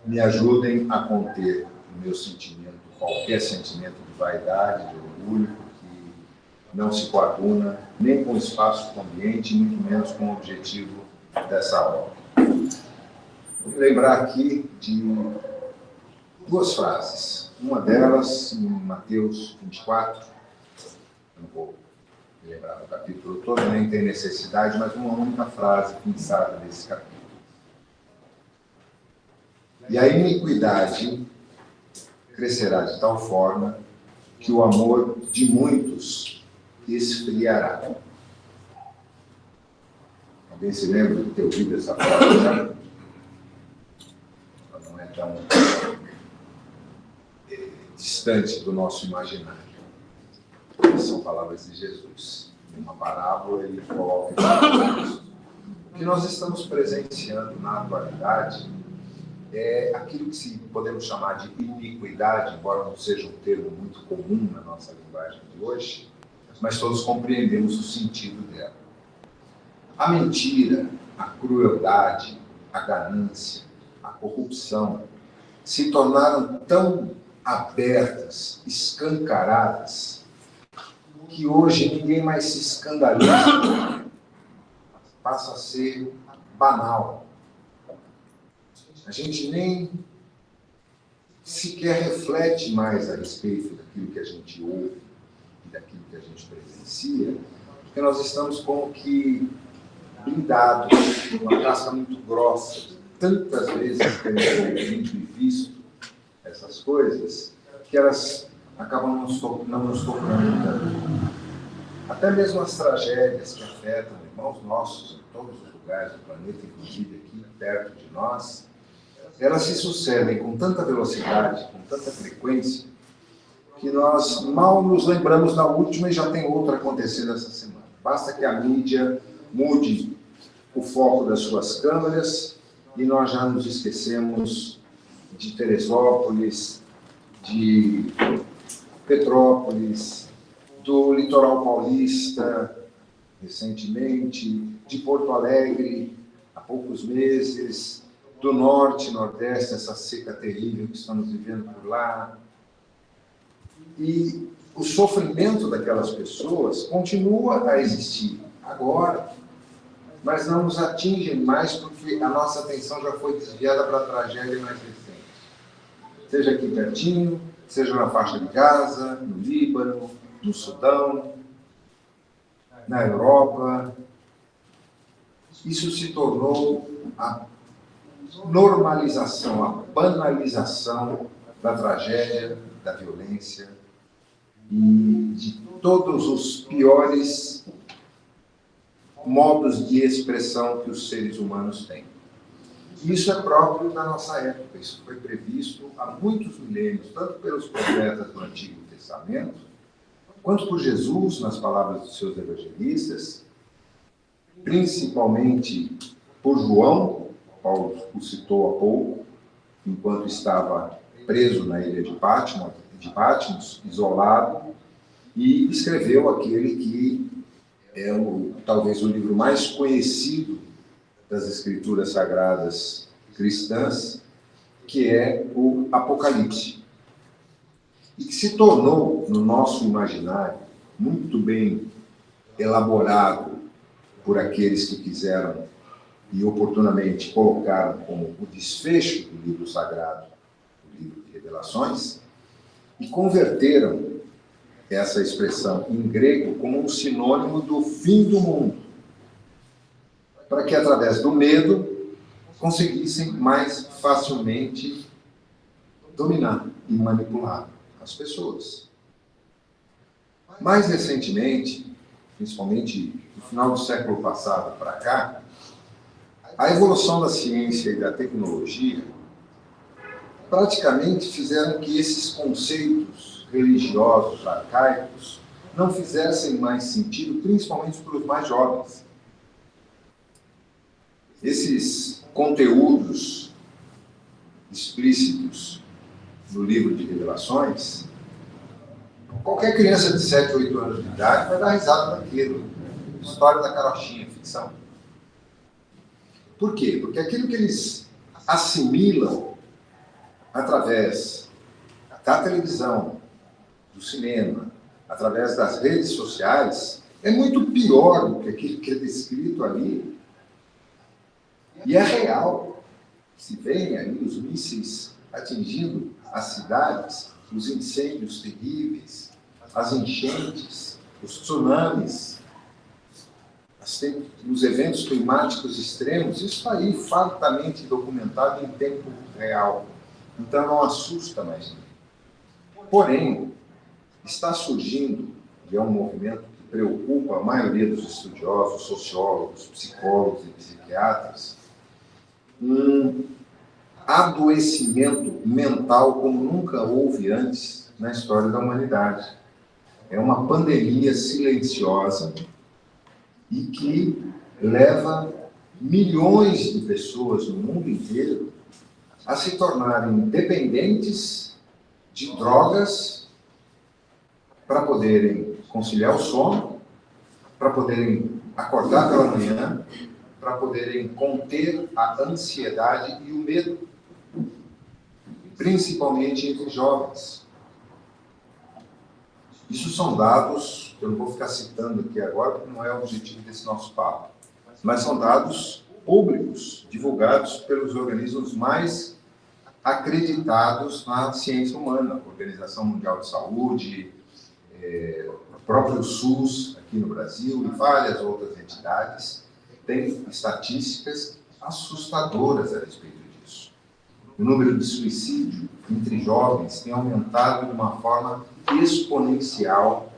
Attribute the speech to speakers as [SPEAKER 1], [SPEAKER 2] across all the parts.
[SPEAKER 1] me ajudem a conter o meu sentimento, qualquer sentimento de vaidade, de orgulho, que não se coaduna nem com o espaço do ambiente, muito menos com o objetivo dessa obra. Vou lembrar aqui de duas frases. Uma delas, em Mateus 24, não vou me lembrar do capítulo todo, nem tem necessidade, mas uma única frase pensada desse capítulo. E a iniquidade crescerá de tal forma que o amor de muitos esfriará. Alguém se lembra de ter ouvido essa frase já? Ela não é tão distante do nosso imaginário. São palavras de Jesus. Em uma parábola ele coloca isso. O que nós estamos presenciando na atualidade é aquilo que podemos chamar de iniquidade, embora não seja um termo muito comum na nossa linguagem de hoje, mas todos compreendemos o sentido dela. A mentira, a crueldade, a ganância, a corrupção se tornaram tão abertas, escancaradas, que hoje ninguém mais se escandaliza, passa a ser banal. A gente nem sequer reflete mais a respeito daquilo que a gente ouve e daquilo que a gente presencia, porque nós estamos como que blindados, uma casca muito grossa. Tantas vezes temos ouvido e visto essas coisas, que elas acabam não nos tocando tanto. Até mesmo as tragédias que afetam irmãos nossos em todos os lugares do planeta, inclusive aqui perto de nós, elas se sucedem com tanta velocidade, com tanta frequência, que nós mal nos lembramos da última e já tem outra acontecendo essa semana. Basta que a mídia mude o foco das suas câmeras e nós já nos esquecemos de Teresópolis, de Petrópolis, do litoral paulista, recentemente, de Porto Alegre, há poucos meses, do norte, nordeste, essa seca terrível que estamos vivendo por lá. E o sofrimento daquelas pessoas continua a existir agora, mas não nos atinge mais porque a nossa atenção já foi desviada para a tragédia mais recente. Seja aqui pertinho, seja na faixa de Gaza, no Líbano, no Sudão, na Europa. Isso se tornou a normalização, a banalização da tragédia, da violência e de todos os piores modos de expressão que os seres humanos têm. Isso é próprio da nossa época, isso foi previsto há muitos milênios, tanto pelos profetas do Antigo Testamento, quanto por Jesus, nas palavras dos seus evangelistas, principalmente por João. Paulo o citou há pouco, enquanto estava preso na ilha de Patmos, isolado, e escreveu aquele que é talvez o livro mais conhecido das Escrituras Sagradas cristãs, que é o Apocalipse. E que se tornou, no nosso imaginário, muito bem elaborado por aqueles que quiseram e oportunamente colocaram como o desfecho do livro sagrado, o livro de Revelações, e converteram essa expressão em grego como um sinônimo do fim do mundo, para que, através do medo, conseguissem mais facilmente dominar e manipular as pessoas. Mais recentemente, principalmente no final do século passado para cá, a evolução da ciência e da tecnologia praticamente fizeram que esses conceitos religiosos arcaicos não fizessem mais sentido, principalmente para os mais jovens. Esses conteúdos explícitos no livro de Revelações, qualquer criança de 7, 8 anos de idade vai dar risada daquilo. História da carochinha, ficção. Por quê? Porque aquilo que eles assimilam através da televisão, do cinema, através das redes sociais, é muito pior do que aquilo que é descrito ali. E é real. Se veem aí os mísseis atingindo as cidades, os incêndios terríveis, as enchentes, os tsunamis, os eventos climáticos extremos, isso aí fartamente documentado em tempo real. Então não assusta mais ninguém. Porém, está surgindo, e é um movimento que preocupa a maioria dos estudiosos, sociólogos, psicólogos e psiquiatras, um adoecimento mental como nunca houve antes na história da humanidade. É uma pandemia silenciosa e que leva milhões de pessoas no mundo inteiro a se tornarem dependentes de drogas para poderem conciliar o sono, para poderem acordar pela manhã, para poderem conter a ansiedade e o medo, principalmente entre jovens. Isso são dados, que eu não vou ficar citando aqui agora, porque não é o objetivo desse nosso papo, mas são dados públicos, divulgados pelos organismos mais acreditados na ciência humana, a Organização Mundial de Saúde, o próprio SUS aqui no Brasil e várias outras entidades têm estatísticas assustadoras a respeito disso. O número de suicídio entre jovens tem aumentado de uma forma exponencial.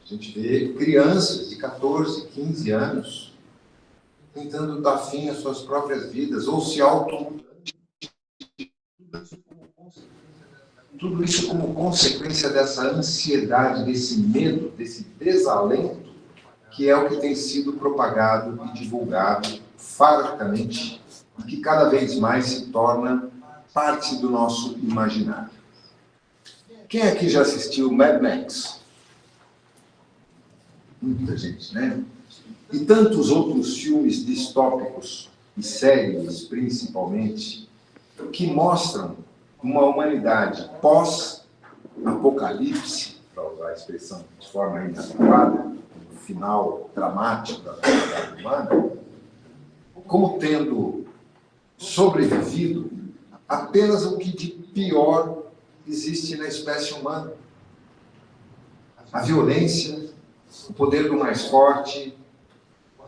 [SPEAKER 1] A gente vê crianças de 14, 15 anos tentando dar fim às suas próprias vidas ou se automutilando. Tudo isso como consequência dessa ansiedade, desse medo, desse desalento, que é o que tem sido propagado e divulgado fartamente e que cada vez mais se torna parte do nosso imaginário. Quem aqui já assistiu Mad Max? Muita gente, né? E tantos outros filmes distópicos e séries, principalmente, que mostram uma humanidade pós-apocalipse, para usar a expressão de forma inadequada, no final dramático da sociedade humana, como tendo sobrevivido apenas o que de pior existe na espécie humana. A violência, o poder do mais forte,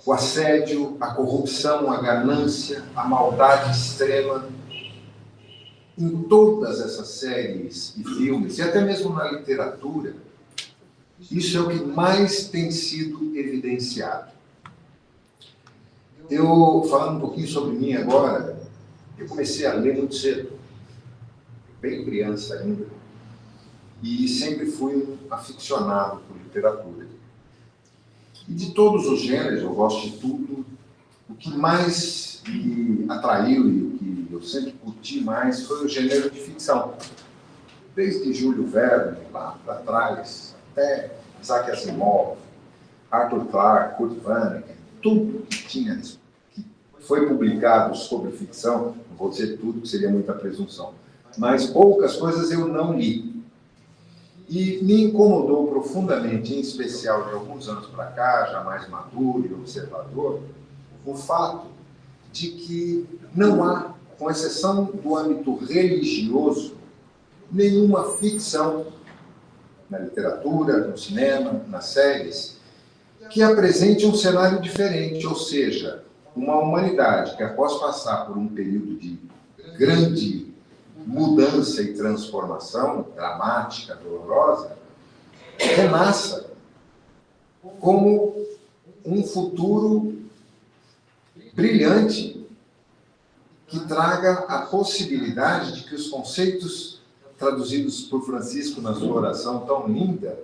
[SPEAKER 1] o assédio, a corrupção, a ganância, a maldade extrema. Em todas essas séries e filmes, e até mesmo na literatura, isso é o que mais tem sido evidenciado. Eu, falando um pouquinho sobre mim agora, eu comecei a ler muito cedo, bem criança ainda, e sempre fui um aficionado por literatura. E de todos os gêneros, eu gosto de tudo, o que mais me atraiu e o que eu sempre curti mais foi o gênero de ficção. Desde Júlio Verne, lá para trás, até Isaac Asimov, Arthur Clarke, Kurt Vonnegut, tudo que foi publicado sobre ficção, não vou dizer tudo, que seria muita presunção, mas poucas coisas eu não li. E me incomodou profundamente, em especial de alguns anos para cá, já mais maduro e observador, o fato de que não há, com exceção do âmbito religioso, nenhuma ficção na literatura, no cinema, nas séries, que apresente um cenário diferente, ou seja, uma humanidade que, após passar por um período de grande mudança e transformação dramática, dolorosa, renasça como um futuro brilhante que traga a possibilidade de que os conceitos traduzidos por Francisco na sua oração tão linda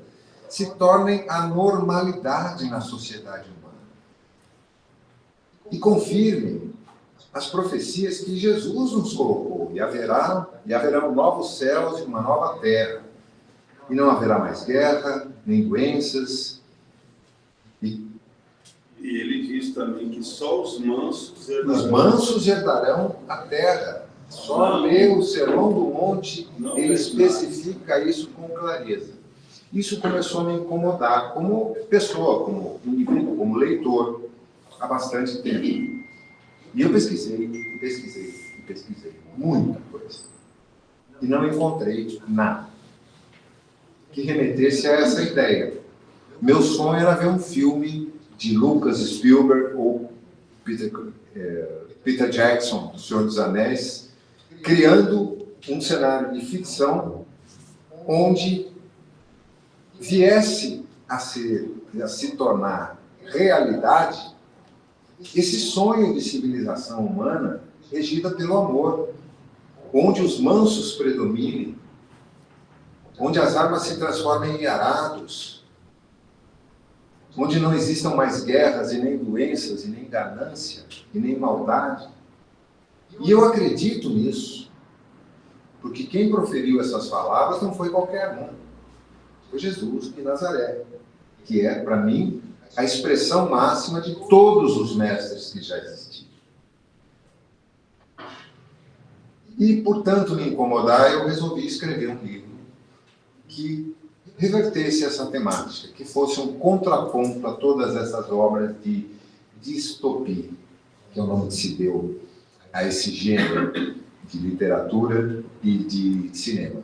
[SPEAKER 1] se tornem a normalidade na sociedade humana. E confirmem as profecias que Jesus nos colocou, e haverão novos céus e uma nova terra, e não haverá mais guerra, nem doenças. E ele diz também que só os mansos herdarão a terra. Só ler o Sermão do Monte, ele especifica isso com clareza. Isso começou a me incomodar como pessoa, como indivíduo, como leitor, há bastante tempo. E eu pesquisei, muita coisa. E não encontrei nada que remetesse a essa ideia. Meu sonho era ver um filme de Lucas Spielberg ou Peter Jackson, do Senhor dos Anéis, criando um cenário de ficção onde viesse a se tornar realidade esse sonho de civilização humana regida pelo amor, onde os mansos predominem, onde as armas se transformem em arados, onde não existam mais guerras e nem doenças, e nem ganância, e nem maldade. E eu acredito nisso, porque quem proferiu essas palavras não foi qualquer um, foi Jesus de Nazaré, que é, para mim, a expressão máxima de todos os mestres que já existiram. E, por tanto, me incomodar, eu resolvi escrever um livro que revertesse essa temática, que fosse um contraponto a todas essas obras de distopia, que é o nome que se deu a esse gênero de literatura e de cinema.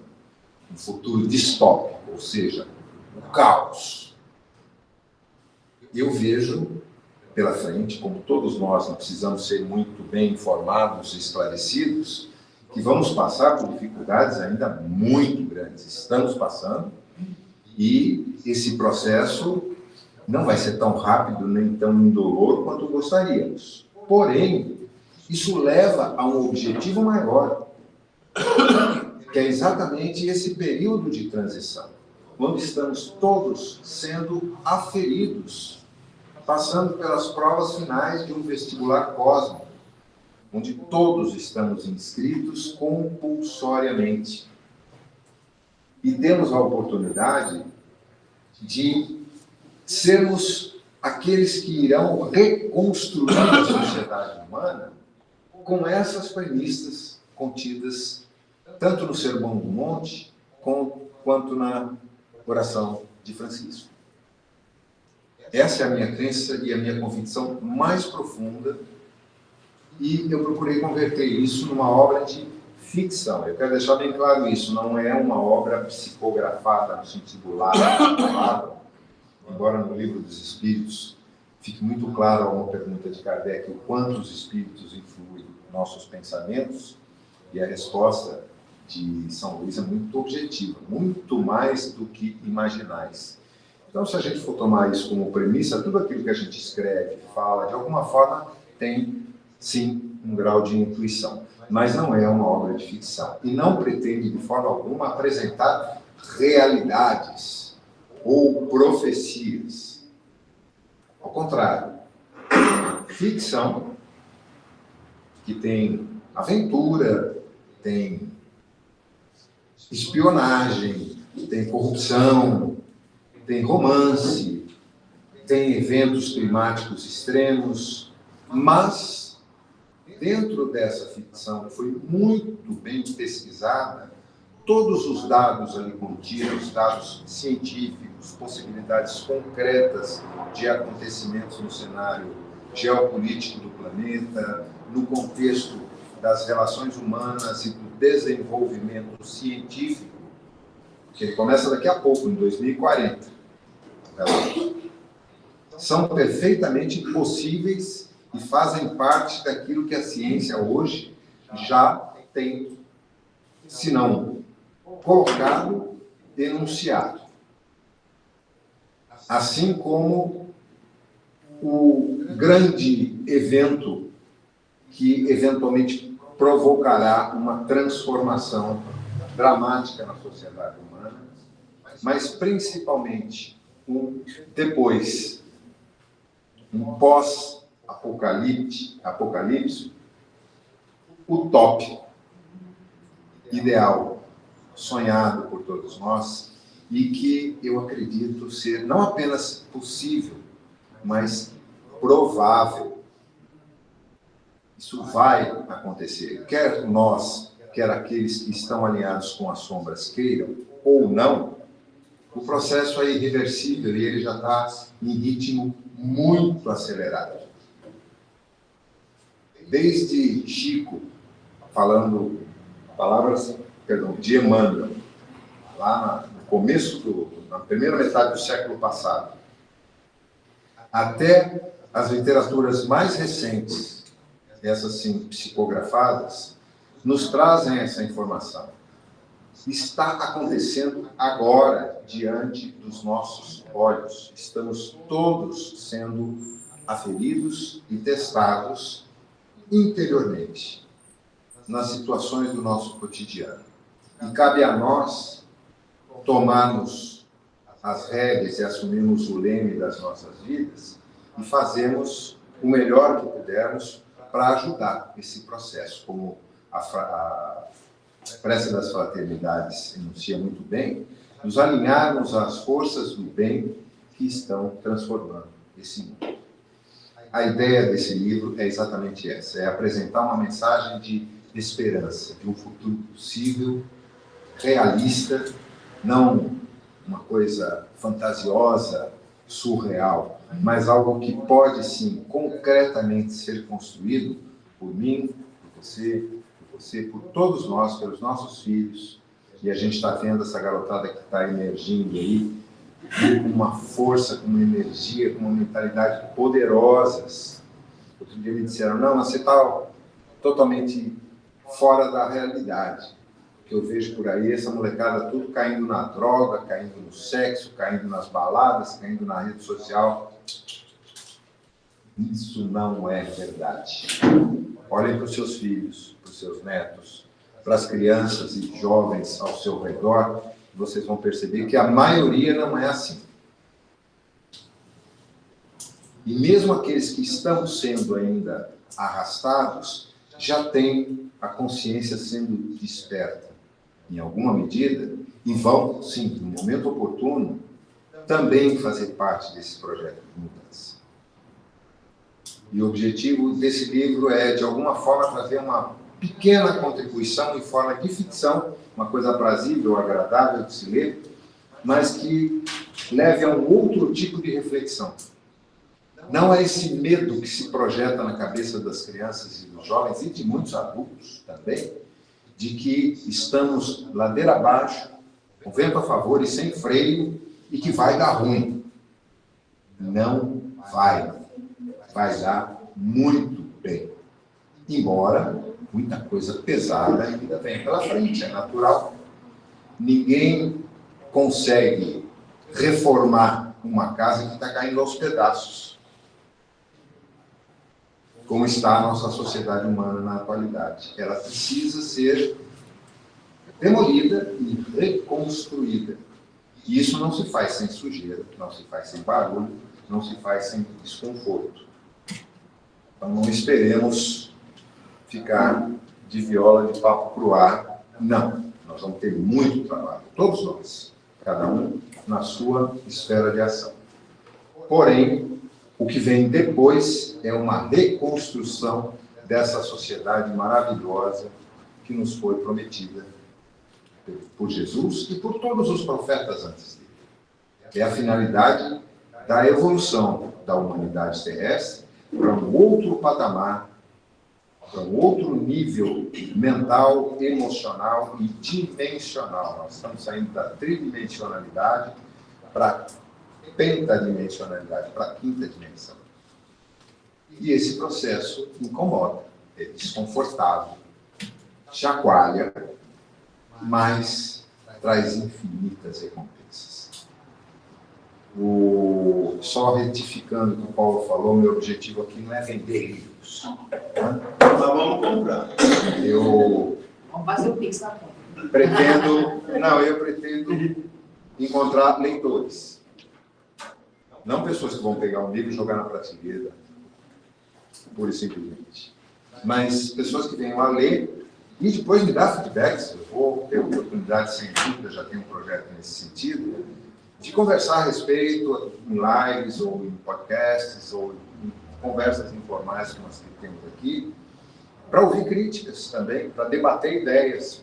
[SPEAKER 1] Um futuro distópico, ou seja, o caos. Eu vejo pela frente, como todos nós não precisamos ser muito bem informados e esclarecidos, que vamos passar por dificuldades ainda muito grandes. Estamos passando, e esse processo não vai ser tão rápido nem tão indolor quanto gostaríamos. Porém, isso leva a um objetivo maior, que é exatamente esse período de transição, onde estamos todos sendo aferidos, passando pelas provas finais de um vestibular cósmico, onde todos estamos inscritos compulsoriamente. E temos a oportunidade de sermos aqueles que irão reconstruir a sociedade humana com essas premissas contidas tanto no Sermão do Monte quanto na oração de Francisco. Essa é a minha crença e a minha convicção mais profunda, e eu procurei converter isso numa obra de ficção. Eu quero deixar bem claro isso, não é uma obra psicografada no sentido largo da palavra, embora no Livro dos Espíritos fique muito claro a uma pergunta de Kardec, o quanto os espíritos influem em nossos pensamentos, e a resposta de São Luís é muito objetiva, muito mais do que imaginais. Então, se a gente for tomar isso como premissa, tudo aquilo que a gente escreve, fala, de alguma forma, tem, sim, um grau de intuição. Mas não é uma obra de ficção. E não pretende, de forma alguma, apresentar realidades ou profecias. Ao contrário, ficção, que tem aventura, tem espionagem, tem corrupção, tem romance, tem eventos climáticos extremos, mas dentro dessa ficção que foi muito bem pesquisada, todos os dados ali contidos, dados científicos, possibilidades concretas de acontecimentos no cenário geopolítico do planeta, no contexto das relações humanas e do desenvolvimento científico, que ele começa daqui a pouco, em 2040. São perfeitamente possíveis e fazem parte daquilo que a ciência hoje já tem, se não colocado, enunciado. Assim como o grande evento que eventualmente provocará uma transformação dramática na sociedade humana, mas principalmente depois, um pós-apocalipse utópico, ideal, sonhado por todos nós, e que eu acredito ser não apenas possível, mas provável. Isso vai acontecer. Quer nós, quer aqueles que estão alinhados com as sombras queiram ou não, o processo é irreversível e ele já está em ritmo muito acelerado. Desde Chico, falando palavras, de Emmanuel, lá no começo, na primeira metade do século passado, até as literaturas mais recentes, essas sim psicografadas, nos trazem essa informação. Está acontecendo agora, diante dos nossos olhos. Estamos todos sendo aferidos e testados interiormente, nas situações do nosso cotidiano. E cabe a nós tomarmos as rédeas e assumirmos o leme das nossas vidas e fazermos o melhor que pudermos para ajudar esse processo, como a Prece das Fraternidades enuncia muito bem, nos alinharmos às forças do bem que estão transformando esse mundo. A ideia desse livro é exatamente essa, é apresentar uma mensagem de esperança, de um futuro possível, realista, não uma coisa fantasiosa, surreal, mas algo que pode, sim, concretamente ser construído por mim, por você, por todos nós, pelos nossos filhos. E a gente está vendo essa garotada que está emergindo aí, com uma força, com uma energia, com uma mentalidade poderosas. Outro dia me disseram, não, você está totalmente fora da realidade. O que eu vejo por aí, essa molecada tudo caindo na droga, caindo no sexo, caindo nas baladas, caindo na rede social. Isso não é verdade. Olhem para os seus filhos, para os seus netos, para as crianças e jovens ao seu redor, vocês vão perceber que a maioria não é assim. E mesmo aqueles que estão sendo ainda arrastados, já têm a consciência sendo desperta, em alguma medida, e vão, sim, no momento oportuno, também fazer parte desse projeto de mudança. E o objetivo desse livro é, de alguma forma, trazer uma pequena contribuição em forma de ficção, uma coisa aprazível, agradável de se ler, mas que leve a um outro tipo de reflexão. Não é esse medo que se projeta na cabeça das crianças e dos jovens, e de muitos adultos também, de que estamos ladeira abaixo, com vento a favor e sem freio, e que vai dar ruim. Não vai. Vai dar muito bem. Embora muita coisa pesada ainda venha pela frente, é natural. Ninguém consegue reformar uma casa que está caindo aos pedaços, como está a nossa sociedade humana na atualidade. Ela precisa ser demolida e reconstruída. E isso não se faz sem sujeira, não se faz sem barulho, não se faz sem desconforto. Então não esperemos ficar de viola de papo pro ar. Não, nós vamos ter muito trabalho, todos nós, cada um na sua esfera de ação. Porém, o que vem depois é uma reconstrução dessa sociedade maravilhosa que nos foi prometida por Jesus e por todos os profetas antes dele. É a finalidade da evolução da humanidade terrestre para um outro patamar, para um outro nível mental, emocional e dimensional. Nós estamos saindo da tridimensionalidade para a pentadimensionalidade, para a quinta dimensão. E esse processo incomoda, é desconfortável, chacoalha, mas traz infinitas recompensas. Só retificando o que o Paulo falou, meu objetivo aqui não é vender livros. Tá?
[SPEAKER 2] Nós vamos comprar.
[SPEAKER 3] Vamos fazer o Pix na conta.
[SPEAKER 1] Eu pretendo encontrar leitores. Não pessoas que vão pegar um livro e jogar na prateleira, pura e simplesmente. Mas pessoas que venham a ler e depois me dar feedbacks. Eu vou ter oportunidade, sem dúvida, já tenho um projeto nesse sentido, de conversar a respeito em lives, ou em podcasts, ou em conversas informais como as que temos aqui, para ouvir críticas também, para debater ideias,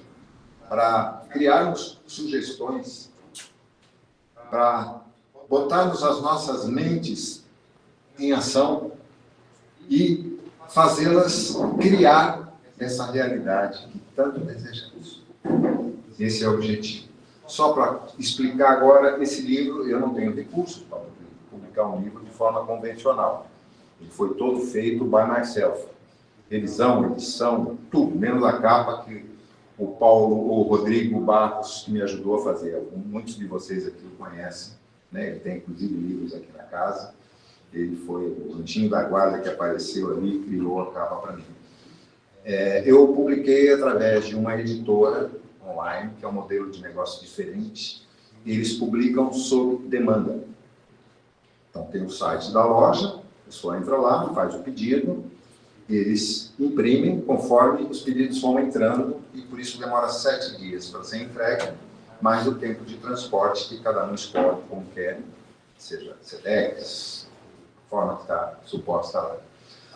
[SPEAKER 1] para criarmos sugestões, para botarmos as nossas mentes em ação e fazê-las criar essa realidade que tanto desejamos. Esse é o objetivo. Só para explicar agora, esse livro, eu não tenho recursos para publicar um livro de forma convencional. Ele foi todo feito by myself. Revisão, edição, tudo, menos a capa que o Rodrigo Barros que me ajudou a fazer. Muitos de vocês aqui o conhecem, né? Ele tem inclusive livros aqui na casa. Ele foi o Anjinho da Guarda que apareceu ali e criou a capa para mim. Eu publiquei através de uma editora online, que é um modelo de negócio diferente. Eles publicam sob demanda. Então, tem o site da loja, a pessoa entra lá, faz o pedido, eles imprimem conforme os pedidos vão entrando, e por isso demora 7 dias para ser entregue, mais o tempo de transporte que cada um escolhe como quer, seja SEDEX, forma que está suposta lá.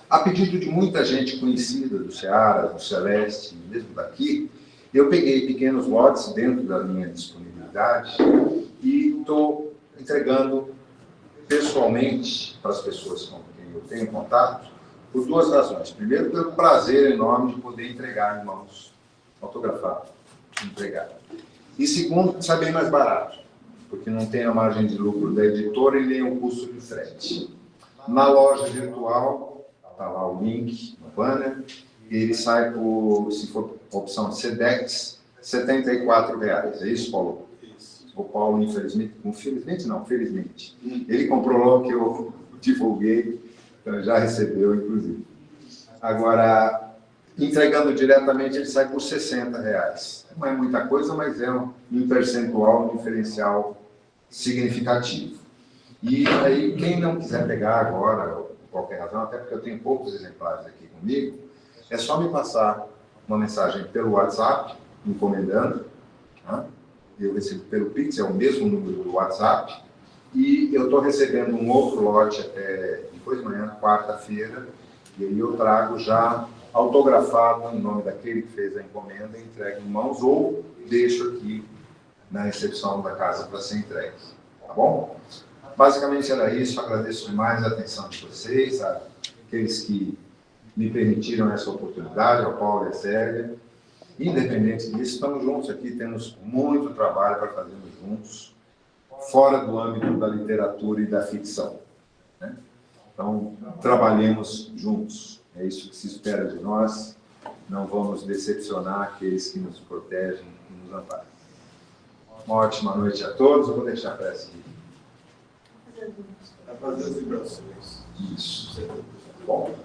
[SPEAKER 1] A pedido de muita gente conhecida do Ceará, do Celeste, mesmo daqui, eu peguei pequenos lotes dentro da minha disponibilidade e estou entregando pessoalmente para as pessoas com quem eu tenho contato, por 2 razões. Primeiro, pelo prazer enorme de poder entregar em mãos, autografado, entregar. E segundo, saber mais barato, porque não tem a margem de lucro da editora e nem o custo de frete. Na loja virtual, está lá o link no banner, ele sai por, se for a opção SEDEX, R$ 74,00. É isso, Paulo? Isso. O Paulo, infelizmente não, felizmente. Ele comprou logo que eu divulguei, então já recebeu, inclusive. Agora, entregando diretamente, ele sai por R$ 60,00. Não é muita coisa, mas é um percentual, um diferencial significativo. E aí, quem não quiser pegar agora, por qualquer razão, até porque eu tenho poucos exemplares aqui comigo, é só me passar uma mensagem pelo WhatsApp, encomendando. Tá? Eu recebo pelo Pix, é o mesmo número do WhatsApp, e eu estou recebendo um outro lote até depois de manhã, quarta-feira, e aí eu trago já autografado em nome daquele que fez a encomenda, entregue em mãos, ou deixo aqui na recepção da casa para ser entregue. Tá bom? Basicamente era isso. Agradeço demais a atenção de vocês, aqueles que me permitiram essa oportunidade, ao Paulo e à Célia. Independente disso, estamos juntos aqui, temos muito trabalho para fazermos juntos, fora do âmbito da literatura e da ficção. Né? Então, trabalhemos juntos. É isso que se espera de nós. Não vamos decepcionar aqueles que nos protegem e nos amparam. Uma ótima noite a todos. Eu vou deixar para essa aqui.
[SPEAKER 2] Vai fazer as vibrações.
[SPEAKER 1] Isso. Bom.